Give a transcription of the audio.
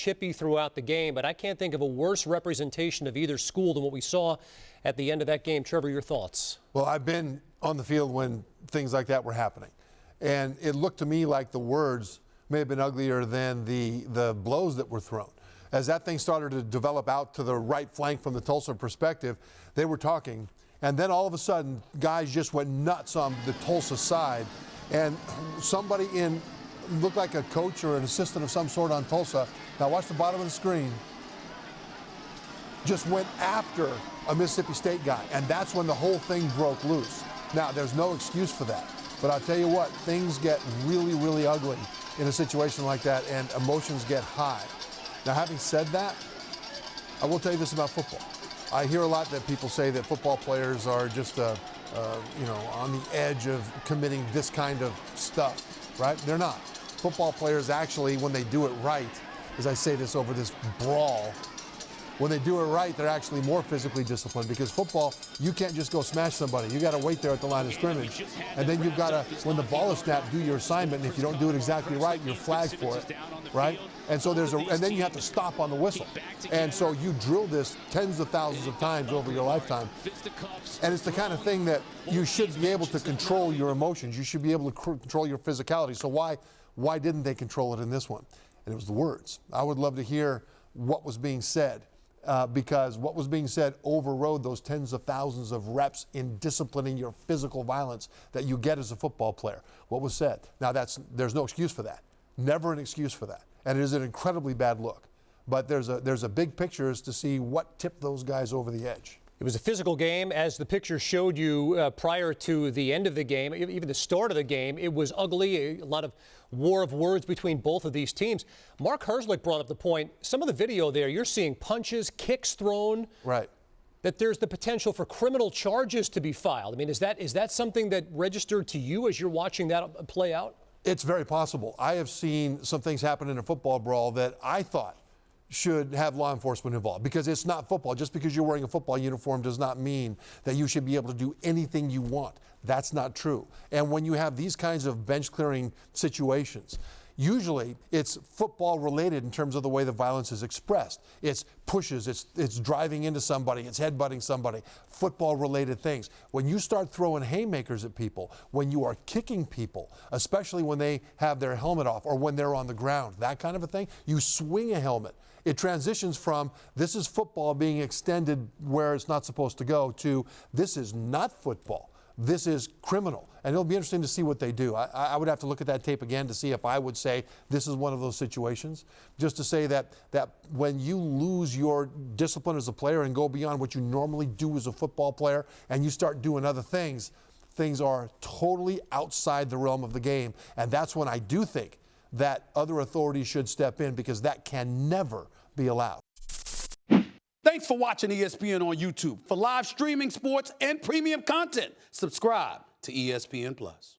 chippy throughout the game, but I can't think of a worse representation of either school than what we saw at the end of that game. Trevor, your thoughts? Well, I've been on the field when things like that were happening, and it looked to me like the words may have been uglier than the blows that were thrown. As that thing started to develop out to the right flank from the Tulsa perspective, they were talking, and then all of a sudden, guys just went nuts on the Tulsa side, and somebody looked like a coach or an assistant of some sort on Tulsa. Now watch the bottom of the screen. Just went after a Mississippi State guy, and that's when the whole thing broke loose. Now, there's no excuse for that, but I'll tell you what, things get really, really ugly in a situation like that, and emotions get high. Now, having said that, I will tell you this about football. I hear a lot that people say that football players are just, on the edge of committing this kind of stuff, right? They're not. Football players actually, when they do it right, as I say this over this brawl, when they do it right, they're actually more physically disciplined, because football, you can't just go smash somebody. You got to wait there at the line of scrimmage, and then you've got to, when the ball is snapped, do your assignment. And if you don't do it exactly right, you're flagged for it, right? And so and then you have to stop on the whistle. And so you drill this tens of thousands of times over your lifetime, and it's the kind of thing that you should be able to control your emotions. You should be able to control your physicality. So why didn't they control it in this one? And it was the words. I would love to hear what was being said. Because what was being said overrode those tens of thousands of reps in disciplining your physical violence that you get as a football player. What was said. Now, there's no excuse for that. Never an excuse for that. And it is an incredibly bad look. But there's a big picture as to see what tipped those guys over the edge. It was a physical game, as the picture showed you prior to the end of the game, even the start of the game. It was ugly, a lot of war of words between both of these teams. Mark Herzlich brought up the point, some of the video there, you're seeing punches, kicks thrown. Right. That there's the potential for criminal charges to be filed. I mean, is that something that registered to you as you're watching that play out? It's very possible. I have seen some things happen in a football brawl that I thought should have law enforcement involved, because it's not football. Just because you're wearing a football uniform does not mean that you should be able to do anything you want. That's not true. And when you have these kinds of bench clearing situations, usually it's football related in terms of the way the violence is expressed. It's pushes, it's driving into somebody, it's headbutting somebody, football related things. When you start throwing haymakers at people, when you are kicking people, especially when they have their helmet off or when they're on the ground, that kind of a thing, you swing a helmet. It transitions from this is football being extended where it's not supposed to go to this is not football. This is criminal. And it'll be interesting to see what they do. I would have to look at that tape again to see if I would say this is one of those situations. Just to say that when you lose your discipline as a player and go beyond what you normally do as a football player and you start doing other things, things are totally outside the realm of the game. And that's when I do think that other authorities should step in, because that can never be allowed. Thanks for watching ESPN on YouTube. For live streaming, sports, and premium content, subscribe to ESPN+.